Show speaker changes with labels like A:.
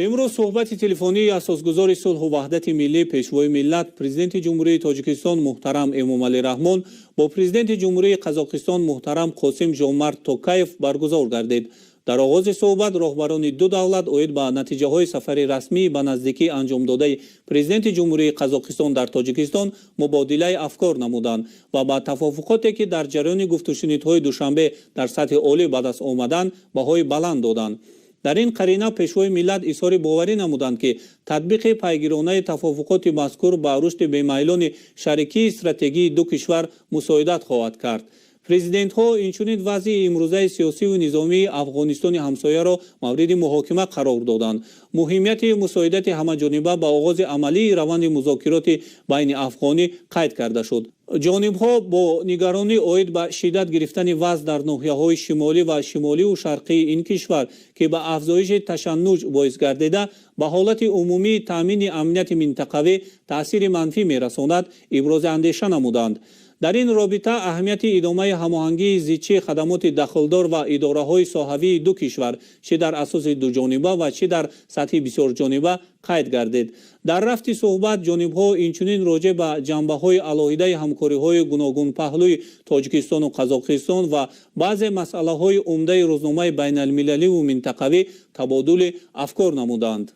A: امروز صحبت تلفنی اساسگزار صلح و وحدت ملی پیشوای ملت پرزیدنت جمهوری تاجیکستان محترم امامعلی رحمون با پرزیدنت جمهوری قزاقستان محترم قاسم جام‌مرد توکایف برگزار گردید. در آغاز صحبت رهبران دو دولت اوید با نتیجه های سفر رسمی به نزدیکی انجام داده پرزیدنت جمهوری قزاقستان در تاجیکستان مبادله افکار نمودند و با توافقاتی که در جریان گفت و شنیدهای دوشنبه در سطح عالی به دست آمدند بهای بلند دادند. در این قرینه پیشوای ملت اظهار باوری نمودند که تطبیق پیگیرانه توافقات مذکور با رشد بی‌میلان شریکی استراتژی دو کشور مساعدت خواهد کرد. پرزیدنت ها اینچنین وضع امروزه سیاسی و نظامی افغانستان همسایه را مورد محاکمه قرار دادند. مهمیت مساعدت همه‌جانبه با آغاز عملی روند مذاکرات بین افغانی قید کرده شد. جانب‌ها با نگرانی عاید به شدت گرفتن وضع در ناحیه‌های شمالی و شرقی این کشور که به افزایش تشنج باعث گردیده به حالت عمومی تامین امنیت منطقوی تأثیر منفی می‌رساند ابراز اندیشه نمودند. در این رابطه اهمیت ادامه هماهنگی زیچه خدمات دخلدار و اداره‌های ساحوی دو کشور چه در اساس دو جانبه و چه در سطح بسیار جانبه قید گردید. در رفت صحبت جانب‌ها اینچنین راجع به جنبه‌های علاهیده همکاری‌های گوناگون پهلوی تاجیکستان و قزاقستان و بعضی مسائل‌های عمده روزنامه بین‌المللی و منطقوی تبادل افکار نمودند.